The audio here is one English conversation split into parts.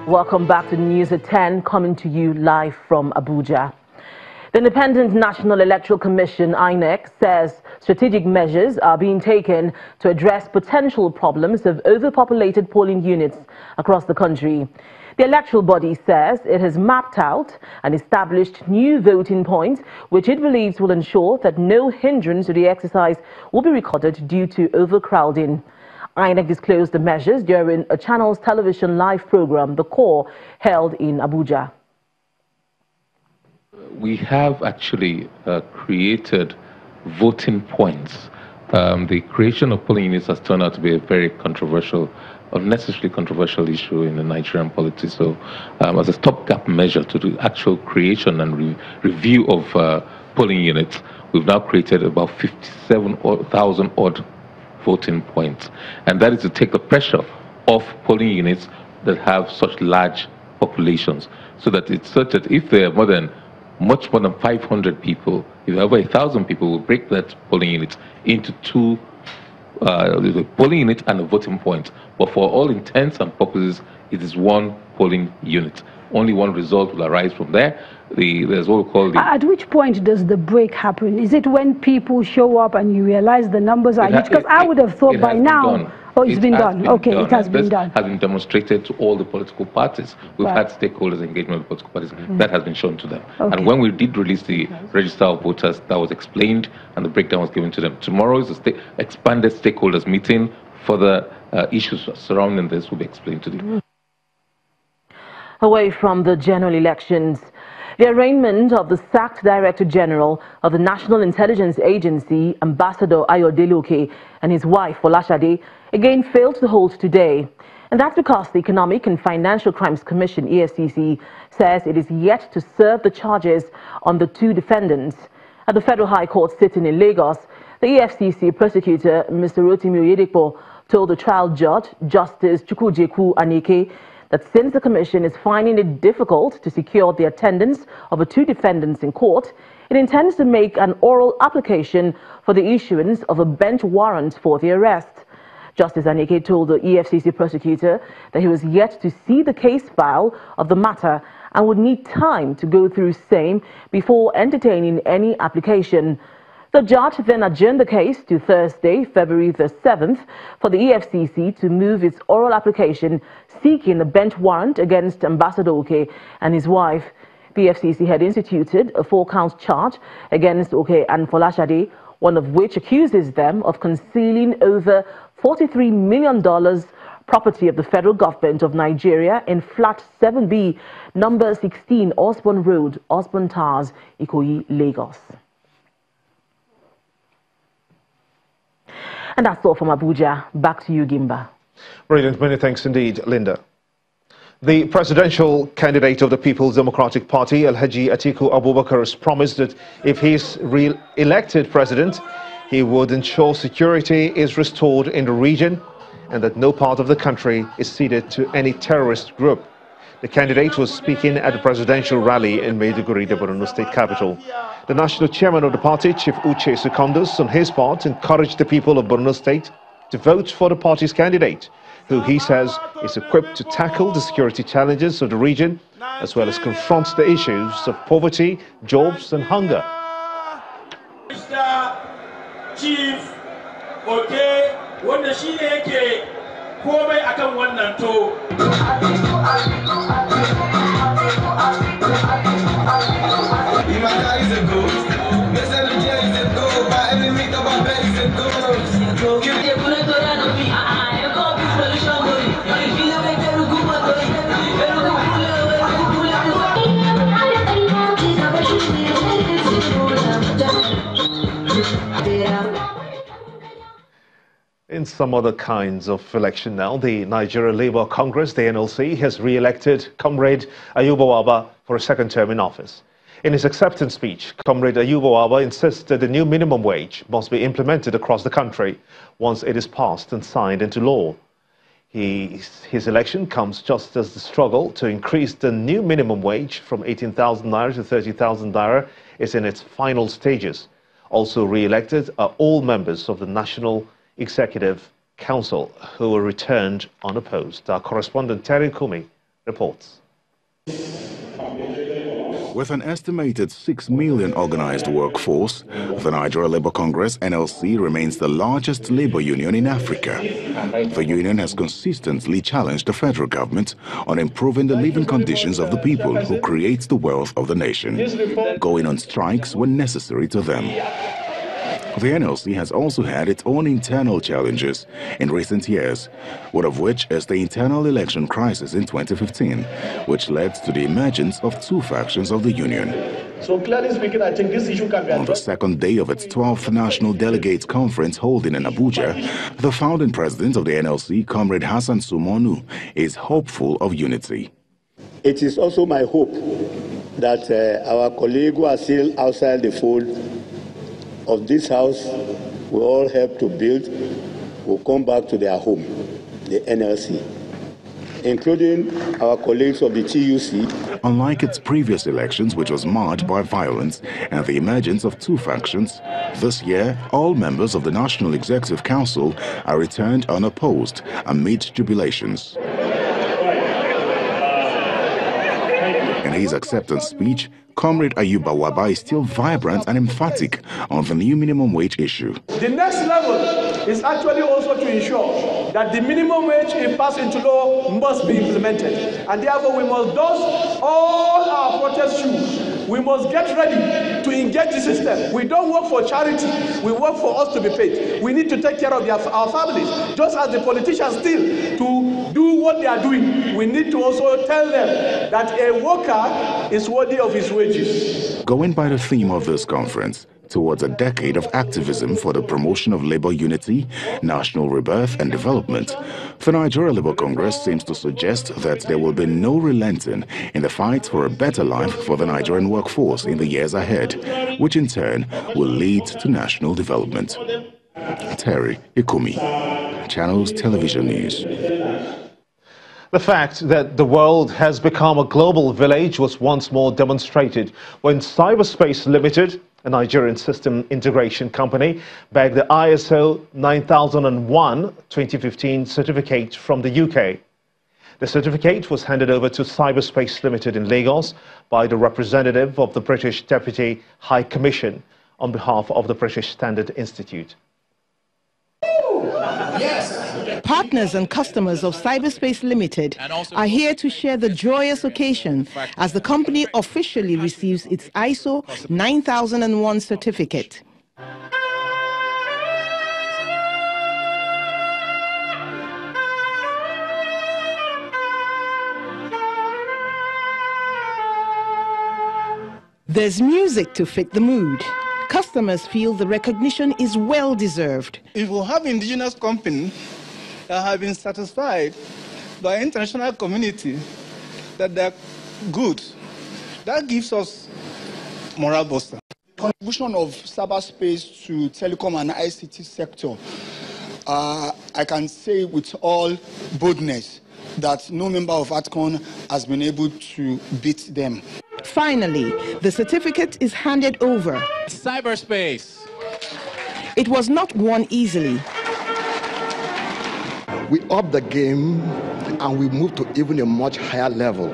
Welcome back to News at 10, coming to you live from Abuja. The Independent National Electoral Commission, INEC, says strategic measures are being taken to address potential problems of overpopulated polling units across the country. The electoral body says it has mapped out and established new voting points, which it believes will ensure that no hindrance to the exercise will be recorded due to overcrowding. INEC disclosed the measures during a channel's television live program, The Core, held in Abuja. We have actually created voting points. The creation of polling units has turned out to be a very controversial, unnecessarily controversial issue in the Nigerian politics. So as a stopgap measure to the actual creation and review of polling units, we've now created about 57,000 odd voting points. And that is to take the pressure off polling units that have such large populations, so that it's such that if there are much more than 500 people, if over 1,000 people, will break that polling unit into two, the polling unit and a voting point. But for all intents and purposes, it is one polling unit. Only one result will arise from there. There's what we call the... At which point does the break happen? Is it when people show up and you realize the numbers are huge? Because I would have thought by now... Oh, it's been done. Okay, it has been done. Has been demonstrated to all the political parties. We've had stakeholders engagement with political parties. That has been shown to them. Okay. And when we did release the register of voters, that was explained and the breakdown was given to them. Tomorrow is the expanded stakeholders meeting. Further issues surrounding this will be explained to them. Away from the general elections, the arraignment of the sacked Director General of the National Intelligence Agency, Ambassador Ayodele Oke, and his wife, Folashade, again failed to hold today. And that's because the Economic and Financial Crimes Commission, EFCC, says it is yet to serve the charges on the two defendants. At the Federal High Court sitting in Lagos, the EFCC prosecutor, Mr. Rotimi Oyedepo, told the trial judge, Justice Chukwujeku Aneke, that since the Commission is finding it difficult to secure the attendance of the two defendants in court, it intends to make an oral application for the issuance of a bench warrant for the arrest. Justice Aneke told the EFCC prosecutor that he was yet to see the case file of the matter and would need time to go through same before entertaining any application. The judge then adjourned the case to Thursday, February the 7th, for the EFCC to move its oral application seeking a bench warrant against Ambassador Oke and his wife. The EFCC had instituted a 4-count charge against Oke and Folashade, one of which accuses them of concealing over $43 million property of the federal government of Nigeria in flat 7B, number 16, Osborne Road, Osborne Towers, Ikoyi, Lagos. And that's all from Abuja. Back to you, Gimba. Brilliant. Many thanks indeed, Linda. The presidential candidate of the People's Democratic Party, Alhaji Atiku Abubakar, has promised that if he is re-elected president, he would ensure security is restored in the region and that no part of the country is ceded to any terrorist group. The candidate was speaking at the presidential rally in Maiduguri, the Borno state capital. The national chairman of the party, Chief Uche Secondus, on his part, encouraged the people of Borno state to vote for the party's candidate, who he says is equipped to tackle the security challenges of the region, as well as confront the issues of poverty, jobs and hunger. Chief Oke, wanda shine yake komai akan wannan to. In some other kinds of election now, the Nigeria Labour Congress, the NLC, has re-elected Comrade Ayuba Waba for a second term in office. In his acceptance speech, Comrade Ayuba Waba insists that the new minimum wage must be implemented across the country once it is passed and signed into law. His election comes just as the struggle to increase the new minimum wage from 18,000 naira to 30,000 naira is in its final stages. Also re-elected are all members of the National Executive Council who were returned unopposed. Our correspondent Terry Kumi reports. With an estimated 6 million organized workforce, the Nigeria Labour Congress (NLC) remains the largest labor union in Africa. The union has consistently challenged the federal government on improving the living conditions of the people who create the wealth of the nation, going on strikes when necessary to them. The NLC has also had its own internal challenges in recent years, one of which is the internal election crisis in 2015, which led to the emergence of two factions of the union. So clearly speaking, I think this issue can be On the second day of its 12th National Delegates Conference holding in Abuja, the founding president of the NLC, Comrade Hassan Sumonu, is hopeful of unity. It is also my hope that our colleagues who are still outside the fold of this house will all help to build, will come back to their home, the NLC, including our colleagues of the TUC. Unlike its previous elections, which was marred by violence and the emergence of two factions, this year all members of the National Executive Council are returned unopposed amid jubilations. In his acceptance speech, Comrade Ayuba Waba is still vibrant and emphatic on the new minimum wage issue. The next level is actually also to ensure that the minimum wage, if passed into law, must be implemented. And therefore, we must dust all our protest shoes. We must get ready to engage the system. We don't work for charity. We work for us to be paid. We need to take care of our families. Just as the politicians still to do what they are doing, we need to also tell them that a worker is worthy of his wages. Going by the theme of this conference, towards a decade of activism for the promotion of labor unity, national rebirth and development, the Nigeria Labour Congress seems to suggest that there will be no relenting in the fight for a better life for the Nigerian workforce in the years ahead, which in turn will lead to national development. Terry Ikumi, Channels Television News. The fact that the world has become a global village was once more demonstrated when Cyberspace Limited, a Nigerian system integration company, bagged the ISO 9001-2015 certificate from the UK. The certificate was handed over to Cyberspace Limited in Lagos by the representative of the British Deputy High Commission on behalf of the British Standard Institute. Partners and customers of Cyberspace Limited are here to share the joyous occasion as the company officially receives its ISO 9001 certificate. There's music to fit the mood. Customers feel the recognition is well deserved. If we have indigenous companies that have been satisfied by the international community that they're good, that gives us moral booster. Contribution of cyberspace to telecom and ICT sector, I can say with all boldness that no member of ATCON has been able to beat them. Finally, the certificate is handed over. Cyberspace. It was not won easily. We upped the game and we moved to even a much higher level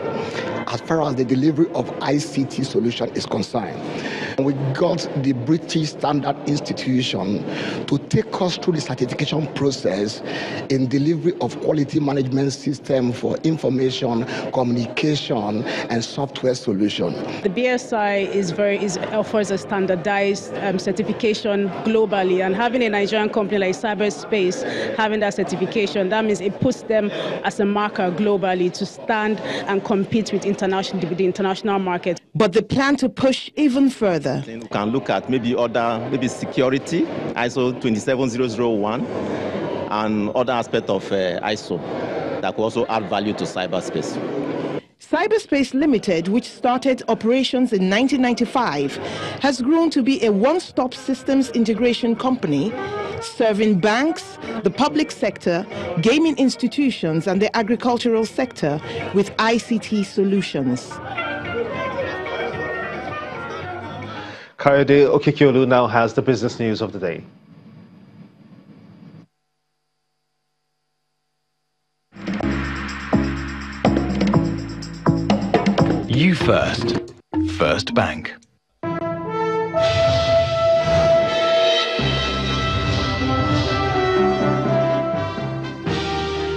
as far as the delivery of ICT solution is concerned. We got the British Standard Institution to take us through the certification process in delivery of quality management system for information, communication, and software solution. The BSI offers a standardized certification globally, and having a Nigerian company like Cyberspace having that certification, that means it puts them as a marker globally to stand and compete with the international market. But they plan to push even further. We can look at maybe security, ISO 27001, and other aspects of ISO that will also add value to cyberspace. Cyberspace Limited, which started operations in 1995, has grown to be a one-stop systems integration company serving banks, the public sector, gaming institutions, and the agricultural sector with ICT solutions. Kayode Okekiolu now has the business news of the day. You First. First Bank.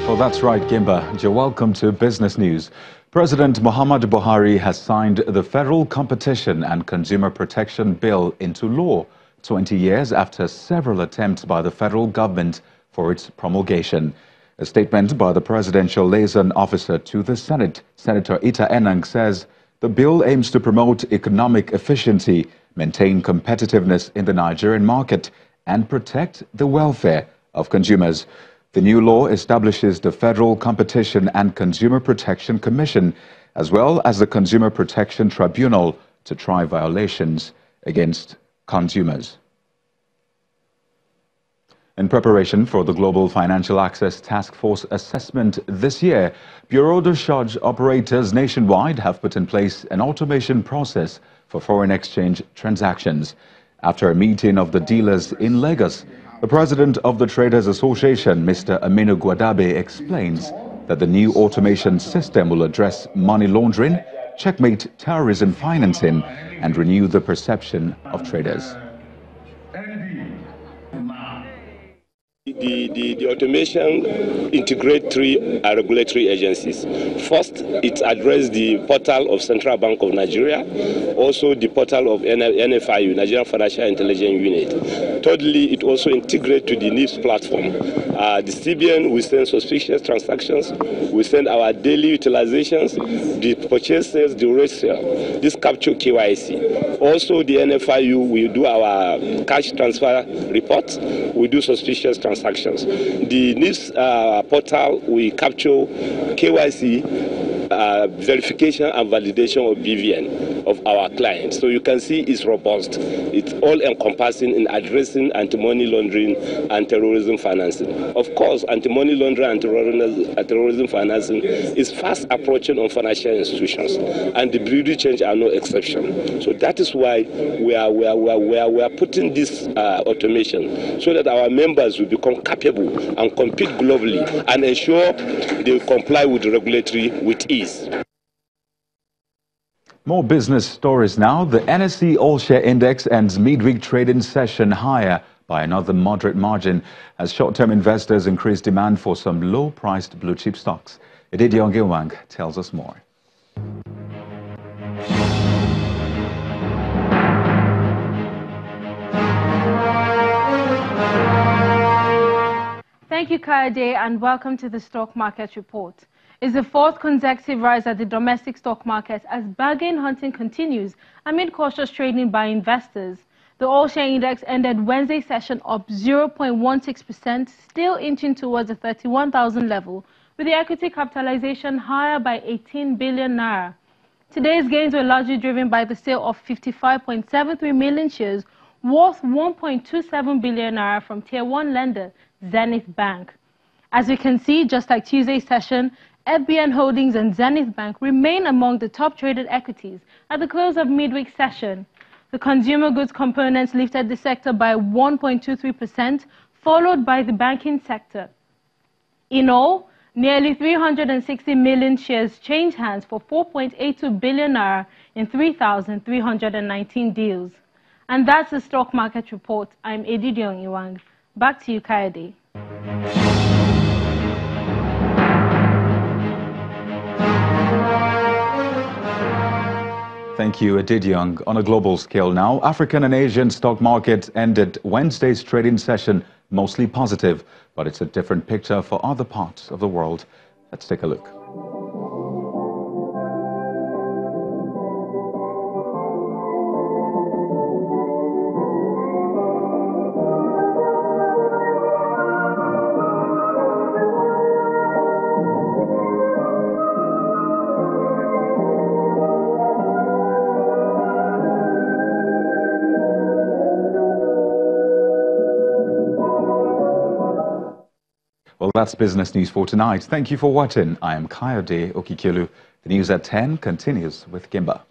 Well, that's right, Gimba. You're welcome to Business News. President Muhammadu Buhari has signed the Federal Competition and Consumer Protection Bill into law 20 years after several attempts by the federal government for its promulgation. A statement by the Presidential Liaison Officer to the Senate, Senator Ita Enang, says the bill aims to promote economic efficiency, maintain competitiveness in the Nigerian market, and protect the welfare of consumers. The new law establishes the Federal Competition and Consumer Protection Commission, as well as the Consumer Protection Tribunal, to try violations against consumers. In preparation for the Global Financial Access Task Force assessment this year, Bureau de Change operators nationwide have put in place an automation process for foreign exchange transactions. After a meeting of the dealers in Lagos, the president of the Traders Association, Mr. Aminu Gwadabe, explains that the new automation system will address money laundering, checkmate terrorism financing, and renew the perception of traders. The automation integrate three regulatory agencies. First, it addresses the portal of Central Bank of Nigeria, also the portal of NFIU, Nigerian Financial Intelligence Unit. Thirdly, it also integrates to the NIPS platform. The CBN will send suspicious transactions, we send our daily utilizations, the purchases, the ratio. This capture KYC. Also, the NFIU will do our cash transfer reports, we do suspicious transactions. The NIPS portal will capture KYC, verification and validation of BVN of our clients. So you can see it's robust. It's all encompassing in addressing anti-money laundering and terrorism financing. Of course, anti-money laundering and terrorism financing is fast approaching on financial institutions, and the Bureau de Change are no exception. So that is why we are putting this automation so that our members will become capable and compete globally and ensure they comply with the regulatory with ease. More business stories now. The NSE All-Share Index ends midweek trading session higher by another moderate margin as short-term investors increase demand for some low-priced blue-chip stocks. Edidi Ongewang tells us more. Thank you, Kayode, and welcome to the Stock Market Report. It's the fourth consecutive rise at the domestic stock market as bargain hunting continues amid cautious trading by investors. The All-Share Index ended Wednesday session up 0.16%, still inching towards the 31,000 level, with the equity capitalization higher by 18 billion naira. Today's gains were largely driven by the sale of 55.73 million shares worth 1.27 billion naira from Tier 1 lender Zenith Bank. As we can see, just like Tuesday's session, FBN Holdings and Zenith Bank remain among the top traded equities at the close of midweek session. The consumer goods components lifted the sector by 1.23%, followed by the banking sector. In all, nearly 360 million shares changed hands for 4.82 billion naira in 3,319 deals. And that's the Stock Market Report. I'm Edidi Ongewang. Back to you, Kayode. Thank you, Edidiong. On a global scale now, African and Asian stock markets ended Wednesday's trading session mostly positive, but it's a different picture for other parts of the world. Let's take a look. Well, that's business news for tonight. Thank you for watching. I am Kayode Okikelu. The news at 10 continues with Gimba.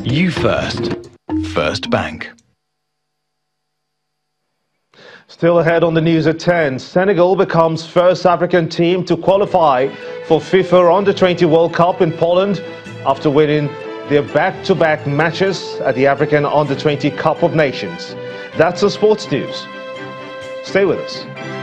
You First. First Bank. Still ahead on the news at 10, Senegal becomes first African team to qualify for FIFA Under-20 World Cup in Poland after winning their back-to-back matches at the African Under-20 Cup of Nations. That's the sports news. Stay with us.